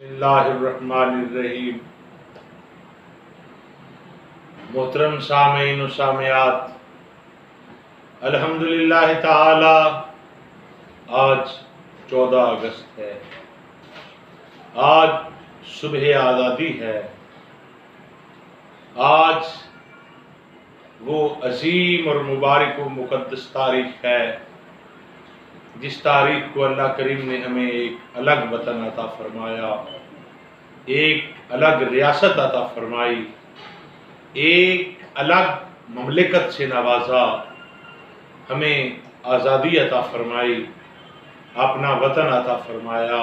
اللہ الرحمن الرحیم۔ محترم سامعین و سامعات، الحمدللہ تعالی آج 14 اگست ہے، آج صبح آزادی ہے، آج وہ عظیم اور مبارک و مقدس تاریخ ہے جس تاریخ کو اللہ کریم نے ہمیں ایک الگ وطن عطا فرمایا، ایک الگ ریاست عطا فرمائی، ایک الگ مملکت سے نوازا، ہمیں آزادی عطا فرمائی، اپنا وطن عطا فرمایا۔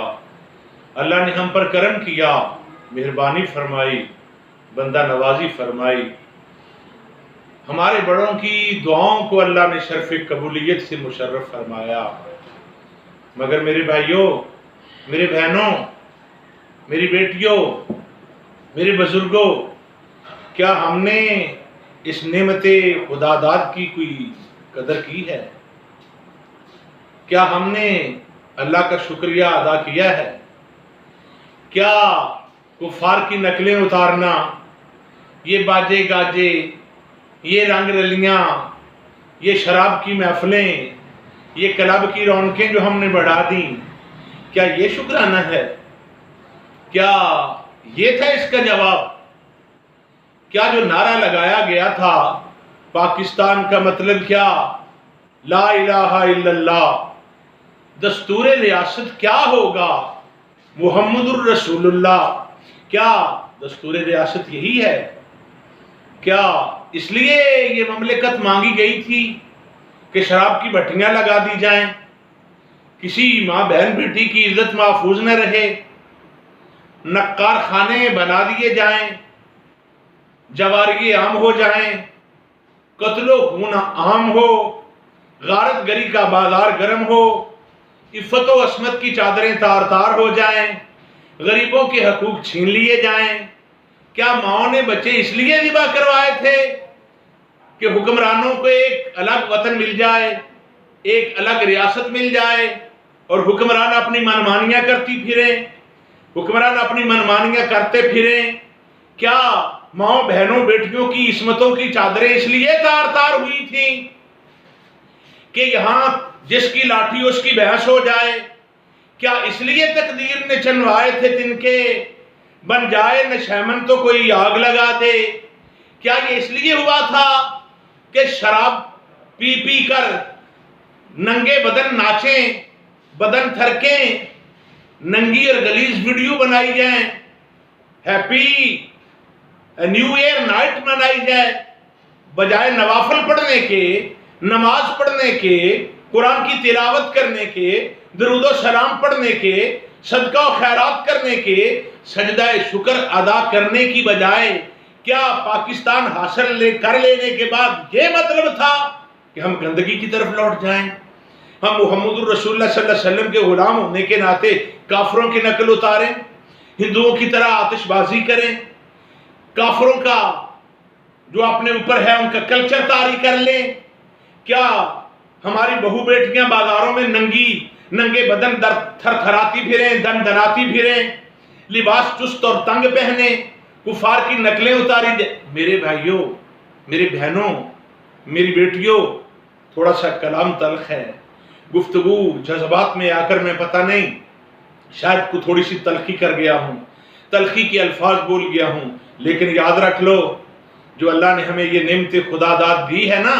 اللہ نے ہم پر کرم کیا، مہربانی فرمائی، بندہ نوازی فرمائی۔ ہمارے بڑوں کی دعاؤں کو اللہ نے شرف قبولیت سے مشرف فرمایا۔ مگر میرے بھائیوں، میرے بہنوں، میری بیٹیوں، میرے بزرگوں، کیا ہم نے اس نعمت خدا داد کی کوئی قدر کی ہے؟ کیا ہم نے اللہ کا شکریہ ادا کیا ہے؟ کیا کفار کی نقلیں اتارنا، یہ باجے گاجے، یہ رنگ رلیاں، یہ شراب کی محفلیں، یہ کلب کی رونقیں جو ہم نے بڑھا دیں، کیا یہ شکرانہ ہے؟ کیا یہ تھا اس کا جواب؟ کیا جو نعرہ لگایا گیا تھا پاکستان کا مطلب کیا؟ لا الہ الا اللہ، دستور ریاست کیا ہوگا؟ محمد الرسول اللہ، کیا دستور ریاست یہی ہے؟ کیا اس لیے یہ مملکت مانگی گئی تھی کہ شراب کی بھٹیاں لگا دی جائیں، کسی ماں بہن بیٹی کی عزت محفوظ نہ رہے، نقار خانے بنا دیے جائیں، جواری عام ہو جائیں، قتل و خون عام ہو، غارت گری کا بازار گرم ہو، عفت و عصمت کی چادریں تار تار ہو جائیں، غریبوں کے حقوق چھین لیے جائیں؟ کیا ماؤں نے بچے اس لیے ذبح کروائے تھے کہ حکمرانوں کو ایک الگ وطن مل جائے، ایک الگ ریاست مل جائے، اور حکمران اپنی منمانیاں کرتی پھریں، حکمران اپنی منمانیاں کرتے پھریں؟ کیا ماؤں بہنوں بیٹیوں کی عصمتوں کی چادریں اس لیے تار تار ہوئی تھیں کہ یہاں جس کی لاٹھی اس کی بحث ہو جائے؟ کیا اس لیے تقدیر نے چنوائے تھے تنکے، بن جائے نشیمن تو کوئی آگ لگا دے؟ کیا یہ اس لیے ہوا تھا کہ شراب پی پی کر ننگے بدن ناچیں، بدن تھرکیں، ننگی اور گلیز ویڈیو بنائی جائیں، ہیپی نیو ایئر نائٹ منائی جائے، بجائے نوافل پڑھنے کے، نماز پڑھنے کے، قرآن کی تلاوت کرنے کے، درود و سلام پڑھنے کے، صدقہ و خیرات کرنے کے، سجدہ شکر ادا کرنے کی بجائے کیا پاکستان حاصل کر لینے کے بعد یہ مطلب تھا کہ ہم گندگی کی طرف لوٹ جائیں؟ ہم محمد الرسول اللہ صلی اللہ علیہ وسلم کے غلام ہونے کے ناطے کافروں کی نقل اتاریں، ہندوؤں کی طرح آتش بازی کریں، کافروں کا جو اپنے اوپر ہے ان کا کلچر طاری کر لیں؟ کیا ہماری بہو بیٹیاں بازاروں میں ننگے بدن تھر تھراتی پھریں، دن دناتی پھریں، لباس چست اور تنگ پہنے، کفار کی نقلیں اتاری جائیں؟ میرے بھائیوں، میری بہنوں، میری بیٹیوں، تھوڑا سا کلام تلخ ہے، گفتگو جذبات میں آ کر میں پتہ نہیں شاید کو تھوڑی سی تلخی کر گیا ہوں، تلخی کے الفاظ بول گیا ہوں، لیکن یاد رکھ لو جو اللہ نے ہمیں یہ نعمت خدا داد دی ہے نا،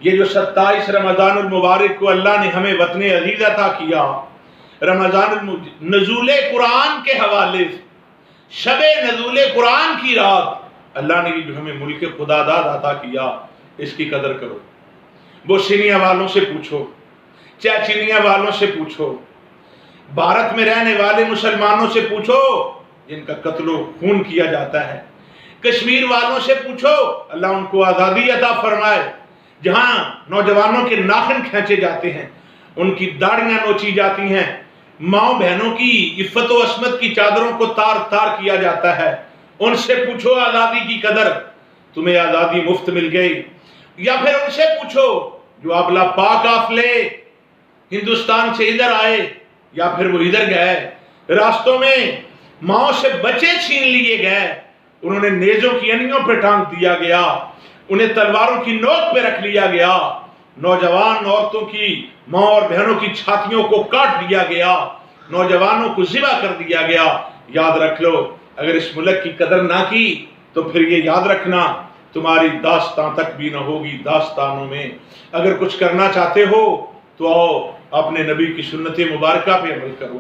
یہ جو 27 رمضان المبارک کو اللہ نے ہمیں وطن عزیز عطا کیا، رمضان نزول قرآن کے حوالے سے شب نزول قرآن کی رات اللہ نے جو ہمیں ملک خدا داد عطا کیا، اس کی قدر کرو۔ بوسنیا والوں سے پوچھو، چیچینیا والوں سے پوچھو، بھارت میں رہنے والے مسلمانوں سے پوچھو جن کا قتل و خون کیا جاتا ہے، کشمیر والوں سے پوچھو اللہ ان کو آزادی عطا فرمائے، جہاں نوجوانوں کے ناخن کھینچے جاتے ہیں، ان کی داڑیاں نوچی جاتی ہیں، ماؤں بہنوں کی عفت و عصمت کی چادروں کو تار تار کیا جاتا ہے، ان سے پوچھو آزادی کی قدر، تمہیں آزادی مفت مل گئی؟ یا پھر ان سے پوچھو جو ابلا پاک قافلے ہندوستان سے ادھر آئے یا پھر وہ ادھر گئے، راستوں میں ماؤں سے بچے چھین لیے گئے، انہوں نے نیزوں کی انیوں پہ ٹانگ دیا گیا، انہیں تلواروں کی نوک پہ رکھ لیا گیا، نوجوان عورتوں کی ماں اور بہنوں کی چھاتیوں کو کاٹ دیا گیا، نوجوانوں کو ذبح کر دیا گیا۔ یاد رکھ لو، اگر اس ملک کی قدر نہ کی تو پھر یہ یاد رکھنا تمہاری داستان تک بھی نہ ہوگی داستانوں میں۔ اگر کچھ کرنا چاہتے ہو تو آؤ اپنے نبی کی سنت مبارکہ پہ عمل کرو،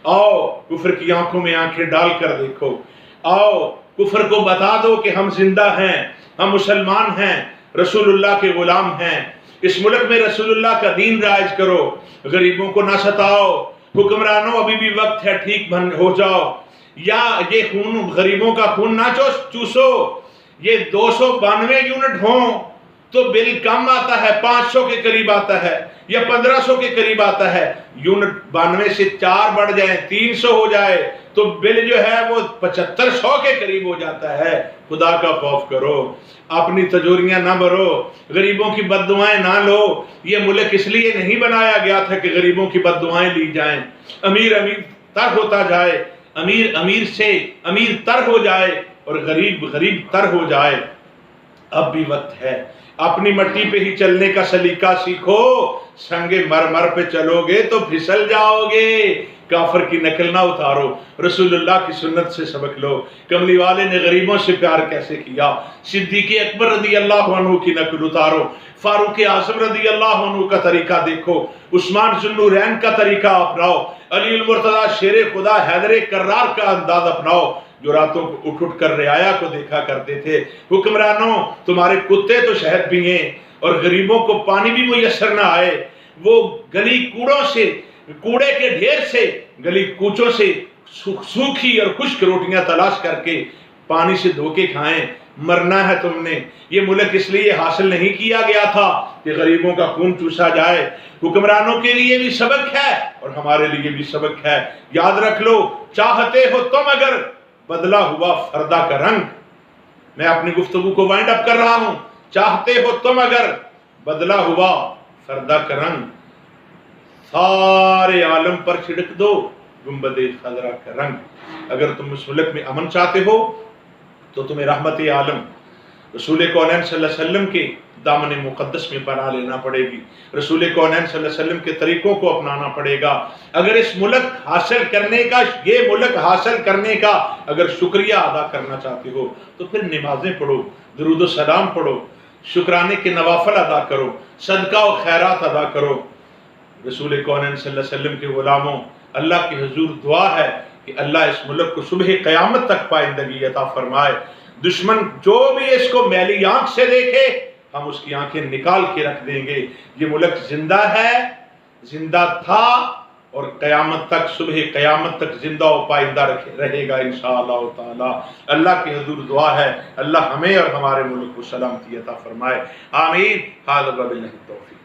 آؤ کفر کی آنکھوں میں آنکھیں ڈال کر دیکھو، آؤ کفر کو بتا دو کہ ہم زندہ ہیں، ہم مسلمان ہیں، رسول اللہ کے غلام ہیں، اس ملک میں رسول اللہ کا دین رائج کرو، غریبوں کو نہ ستاؤ، حکمرانوں ابھی بھی وقت ہے ٹھیک ہو جاؤ، یا یہ خون غریبوں کا خون نہ چوسو، یہ 292 یونٹ ہوں تو بل کم آتا ہے، 500 کے قریب آتا ہے یا 1500 کے قریب آتا ہے، یونٹ 92 سے 4 بڑھ جائیں 300 ہو جائے تو بل جو ہے وہ 7500 کے قریب ہو جاتا ہے۔ خدا کا خوف کرو، اپنی تجوریاں نہ بھرو، غریبوں کی بد دعائیں نہ لو، یہ ملک اس لیے نہیں بنایا گیا تھا کہ غریبوں کی بد دعائیں لی جائیں، امیر امیر تر ہوتا جائے، امیر امیر سے امیر تر ہو جائے اور غریب غریب تر ہو جائے۔ اب بھی وقت ہے، اپنی مٹی پہ ہی چلنے کا سلیقہ سیکھو، سنگ مرمر پہ چلو گے تو پھسل جاؤ گے، کافر کی نقل نہ اتارو، رسول اللہ کی سنت سے سبق لو۔ کملی والے نے غریبوں سے پیار کیسے کیا، صدیق اکبر رضی اللہ عنہ کی نقل اتارو، فاروق اعظم رضی اللہ عنہ کا طریقہ دیکھو، عثمان ذو النورین کا طریقہ اپناؤ، علی المرتضیٰ شیر خدا حیدر کرار کا انداز اپناؤ، جو راتوں کو اٹھ کر رعایا کو دیکھا کرتے تھے۔ حکمرانوں، تمہارے کتے تو شہد پئیں اور غریبوں کو پانی بھی میسر نہ آئے، وہ گلی کوڑوں سے، کوڑے کے ڈھیر سے، گلی کوچوں سے سوکھی اور خشک روٹیاں تلاش کر کے پانی سے دھوکے کھائیں۔ مرنا ہے تم نے، یہ ملک اس لیے حاصل نہیں کیا گیا تھا کہ غریبوں کا خون چوسا جائے۔ حکمرانوں کے لیے بھی سبق ہے اور ہمارے لیے بھی سبق ہے، یاد رکھ لو، چاہتے ہو تم اگر بدلا ہوا فردہ کا رنگ، میں اپنی گفتگو کو وائنڈ اپ کر رہا ہوں، چاہتے ہو تم اگر بدلا ہوا فردہ کا رنگ، سارے عالم پر چھڑک دو گنبد خضرا کا رنگ۔ اگر تم اس ملک میں امن چاہتے ہو تو تمہیں رحمت عالم رسول کونین صلی اللہ علیہ وسلم کے دامن مقدس میں پناہ لینا پڑے گی، رسول کونین صلی اللہ علیہ وسلم کے طریقوں کو اپنانا پڑے گا۔ اگر اس ملک حاصل کرنے کا، یہ ملک حاصل کرنے کا اگر شکریہ ادا کرنا چاہتے ہو تو پھر نمازیں پڑھو، درود و سلام پڑھو، شکرانے کے نوافل ادا کرو، صدقہ و خیرات ادا کرو۔ رسول کونین صلی اللہ علیہ وسلم کے غلاموں، اللہ کی حضور دعا ہے کہ اللہ اس ملک کو صبح قیامت تک پائندگی عطا فرمائے۔ دشمن جو بھی اس کو میلی آنکھ سے دیکھے، ہم اس کی آنکھیں نکال کے رکھ دیں گے۔ یہ ملک زندہ ہے، زندہ تھا اور قیامت تک، صبح قیامت تک زندہ و پائندہ رہے گا انشاءاللہ تعالی۔ اللہ کی حضور دعا ہے اللہ ہمیں اور ہمارے ملک کو سلامتی عطا فرمائے، آمین۔ ھذا وباللہ التوفیق۔